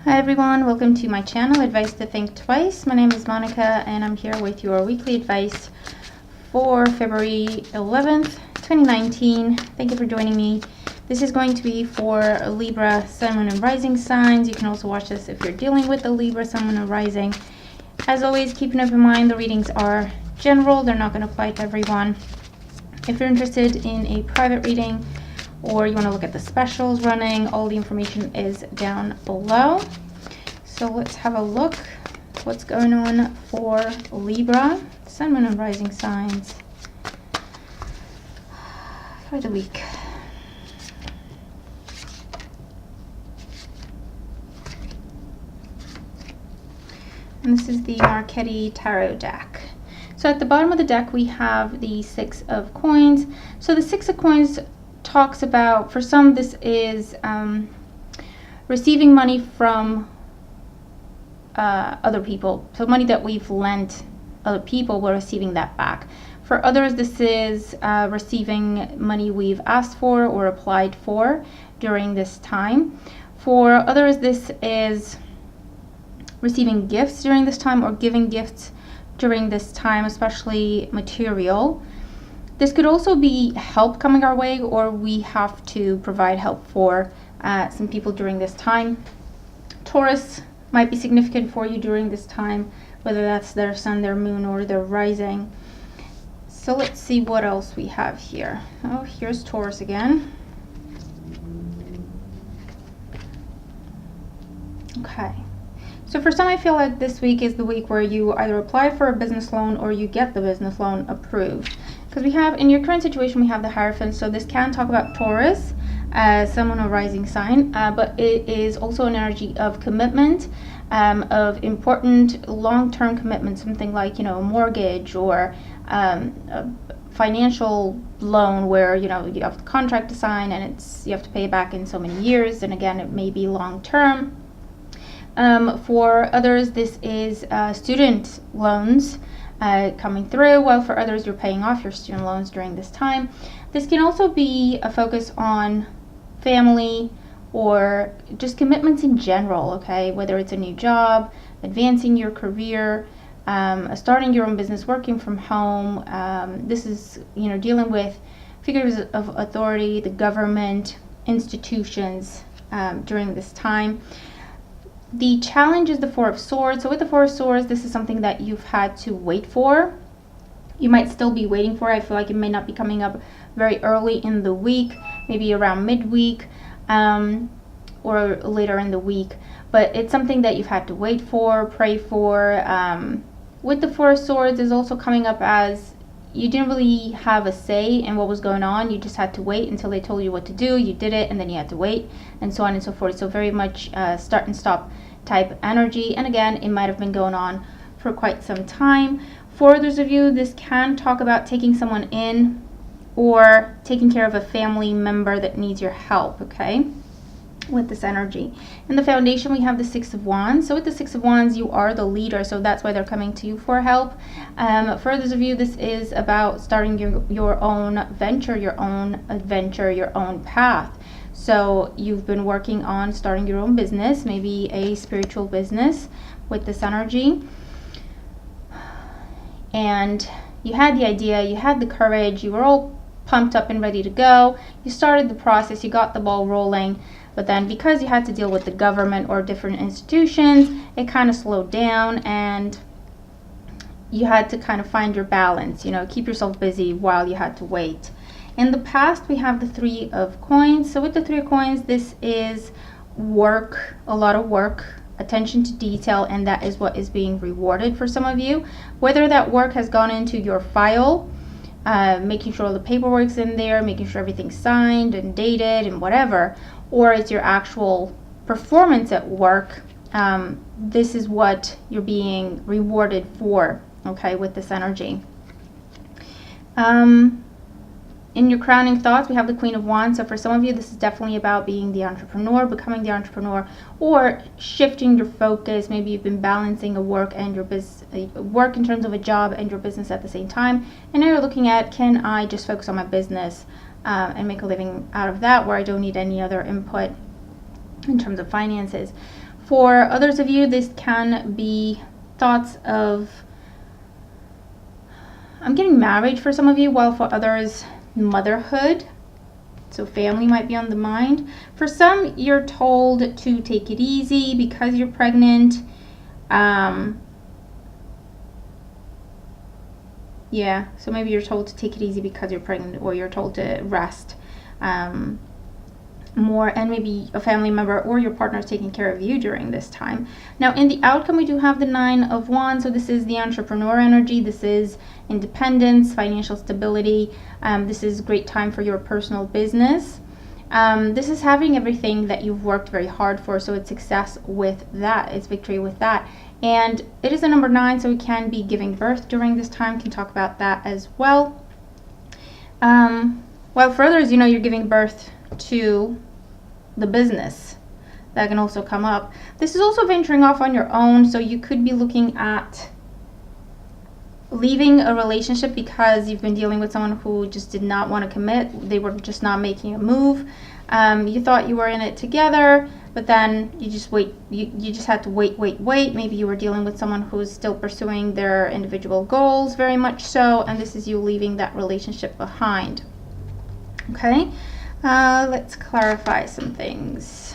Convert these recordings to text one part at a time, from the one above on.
Hi everyone, welcome to my channel, Advice to Think Twice. My name is Monica and I'm here with your weekly advice for February 11th, 2019. Thank you for joining me. This is going to be for Libra, Sun, Moon, and Rising signs. You can also watch this if you're dealing with the Libra, Sun, Moon, and Rising. As always, keep an open mind, the readings are general. They're not going to apply to everyone. If you're interested in a private reading, or you want to look at the specials running, all the information is down below. So let's have a look what's going on for Libra, Sun, Moon, and Rising signs for the week. And this is the Marchetti Tarot deck. So at the bottom of the deck we have the Six of Coins. So the Six of Coins talks about, for some, this is receiving money from other people. So money that we've lent other people, we're receiving that back. For others, this is receiving money we've asked for or applied for during this time. For others, this is receiving gifts during this time or giving gifts during this time, especially material. This could also be help coming our way, or we have to provide help for some people during this time. Taurus might be significant for you during this time, whether that's their sun, their moon, or their rising. So let's see what else we have here. Oh, here's Taurus again. Okay. So for some, I feel like this week is the week where you either apply for a business loan or you get the business loan approved. Because we have, in your current situation, we have the Hierophant, so this can talk about Taurus, someone a rising sign, but it is also an energy of commitment, of important long-term commitment, something like, you know, a mortgage or a financial loan where, you know, you have the contract to sign and you have to pay it back in so many years, and again, it may be long-term. For others, this is student loans coming through, while for others you're paying off your student loans during this time. This can also be a focus on family or just commitments in general, okay? Whether it's a new job, advancing your career, starting your own business, working from home. This is, you know, dealing with figures of authority, the government, institutions during this time. The challenge is the Four of Swords. So with the Four of Swords, this is something that you've had to wait for. You might still be waiting for it. I feel like it may not be coming up very early in the week, maybe around midweek or later in the week. But it's something that you've had to wait for, pray for. With the Four of Swords is also coming up as you didn't really have a say in what was going on. You just had to wait until they told you what to do. You did it, and then you had to wait, and so on and so forth. So very much start and stop type energy. And again, it might have been going on for quite some time. For others of you, this can talk about taking someone in or taking care of a family member that needs your help, okay? With this energy. In the foundation, we have the Six of Wands. So with the Six of Wands, you are the leader, so that's why they're coming to you for help. For others of you, this is about starting your own venture, your own adventure, your own path. So you've been working on starting your own business, maybe a spiritual business with this energy. And you had the idea, you had the courage, you were all pumped up and ready to go. You started the process, you got the ball rolling. But then because you had to deal with the government or different institutions, it kind of slowed down and you had to kind of find your balance, you know, keep yourself busy while you had to wait. In the past, we have the Three of Coins. So with the Three of Coins, this is work, a lot of work, attention to detail, and that is what is being rewarded for some of you. Whether that work has gone into your file, making sure all the paperwork's in there, making sure everything's signed and dated and whatever, or it's your actual performance at work, this is what you're being rewarded for, okay, with this energy. In your crowning thoughts, we have the Queen of Wands. So for some of you, this is definitely about being the entrepreneur, becoming the entrepreneur, or shifting your focus. Maybe you've been balancing a work and your work in terms of a job and your business at the same time. And now you're looking at, can I just focus on my business and make a living out of that, where I don't need any other input in terms of finances? For others of you, this can be thoughts of, I'm getting married for some of you, while for others, motherhood. So family might be on the mind. For some, you're told to take it easy because you're pregnant. Yeah, so maybe you're told to take it easy because you're pregnant, or you're told to rest more, and maybe a family member or your partner is taking care of you during this time. Now in the outcome, we do have the 9 of Wands. So this is the entrepreneur energy. This is independence, financial stability. This is a great time for your personal business. This is having everything that you've worked very hard for, so it's success with that, it's victory with that. And it is a number 9, so it can be giving birth during this time. Can talk about that as well. While for others, you're giving birth to the business. That can also come up. This is also venturing off on your own, so you could be looking at leaving a relationship because you've been dealing with someone who just did not want to commit. They were just not making a move. You thought you were in it together, but then you just had to wait. Maybe you were dealing with someone who's still pursuing their individual goals, very much so, and this is you leaving that relationship behind. Okay, let's clarify some things.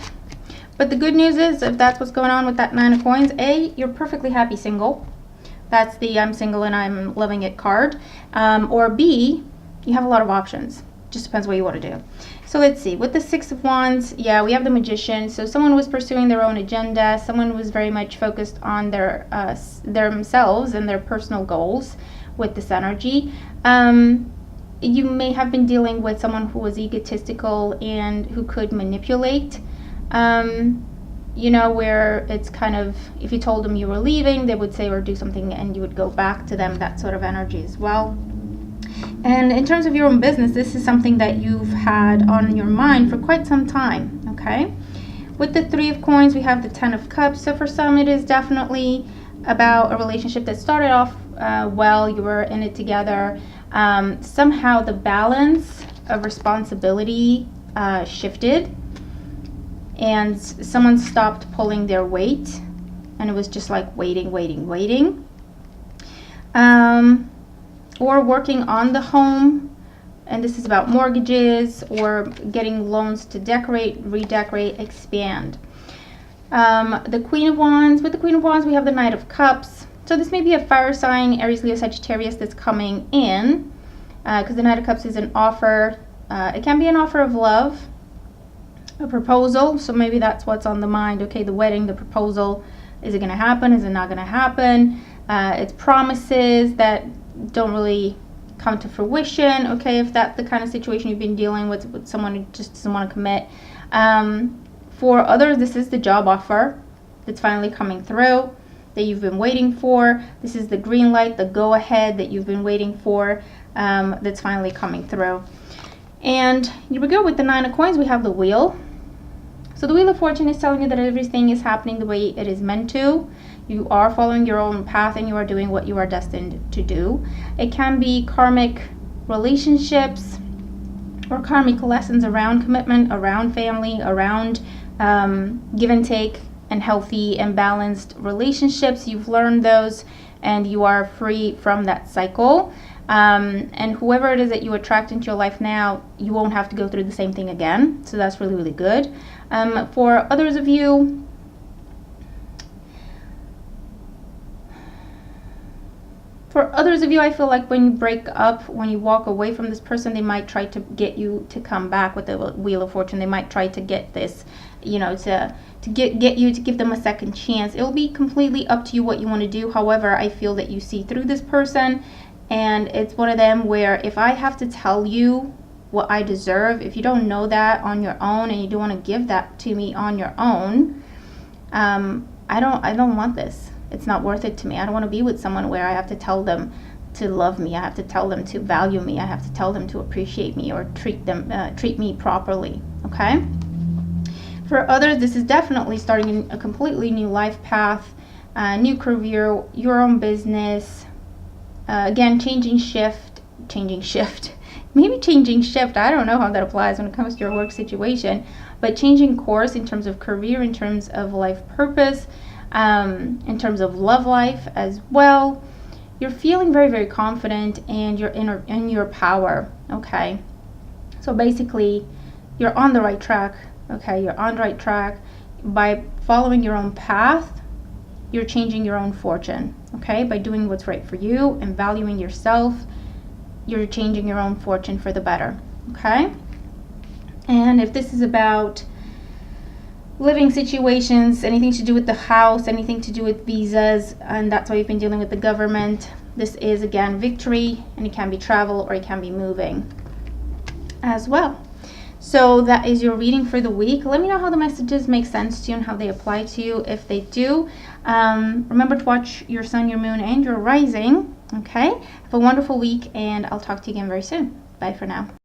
But the good news is, if that's what's going on with that 9 of coins, A, you're perfectly happy single. That's the I'm single and I'm loving it card. Or B, you have a lot of options. Just depends what you want to do. So let's see. With the 6 of Wands, yeah, we have the Magician. So someone was pursuing their own agenda. Someone was very much focused on themselves and their personal goals with this energy. You may have been dealing with someone who was egotistical and who could manipulate. Where it's kind of, if you told them you were leaving, they would say or do something and you would go back to them, that sort of energy as well. And in terms of your own business, this is something that you've had on your mind for quite some time, okay? With the 3 of coins, we have the 10 of cups. So for some, it is definitely about a relationship that started off well, you were in it together. Somehow the balance of responsibility shifted, and someone stopped pulling their weight, and it was just like waiting. Or working on the home, and this is about mortgages or getting loans to decorate, redecorate, expand. The Queen of Wands, with the Queen of Wands, we have the Knight of Cups. So this may be a fire sign, Aries, Leo, Sagittarius, that's coming in, because the Knight of Cups is an offer. It can be an offer of love, a proposal. So maybe that's what's on the mind. Okay, the wedding, the proposal, is it going to happen? Is it not going to happen? It's promises that don't really come to fruition. Okay, if that's the kind of situation you've been dealing with someone who just doesn't want to commit. For others, this is the job offer that's finally coming through, that you've been waiting for. This is the green light, the go ahead that you've been waiting for, that's finally coming through. And here we go. With the 9 of coins, we have the Wheel. So the Wheel of Fortune is telling you that everything is happening the way it is meant to. You are following your own path and you are doing what you are destined to do. It can be karmic relationships or karmic lessons around commitment, around family, around give and take, and healthy and balanced relationships. You've learned those and you are free from that cycle. And whoever it is that you attract into your life now, you won't have to go through the same thing again. So that's really, really good. For others of you, I feel like when you break up, when you walk away from this person, they might try to get you to come back with the Wheel of Fortune. They might try to get this, to get you to give them a second chance. It will be completely up to you what you want to do. However, I feel that you see through this person, and it's one of them where if I have to tell you what I deserve, if you don't know that on your own and you don't want to give that to me on your own, I don't want this. It's not worth it to me. I don't want to be with someone where I have to tell them to love me. I have to tell them to value me. I have to tell them to appreciate me or treat me properly. Okay? For others, this is definitely starting a completely new life path, new career, your own business. Again, changing shift. Maybe changing shift. I don't know how that applies when it comes to your work situation. but changing course in terms of career, in terms of life purpose, in terms of love life as well. You're feeling very, very confident, and you're in your power. Okay, so basically you're on the right track. Okay, you're on the right track. By following your own path, you're changing your own fortune. Okay, by doing what's right for you and valuing yourself, you're changing your own fortune for the better. Okay, and if this is about living situations, anything to do with the house, anything to do with visas, and that's why you've been dealing with the government, this is again victory, and it can be travel or it can be moving as well. So that is your reading for the week. Let me know how the messages make sense to you and how they apply to you. If they do, remember to watch your sun, your moon, and your rising. Okay, have a wonderful week, and I'll talk to you again very soon. Bye for now.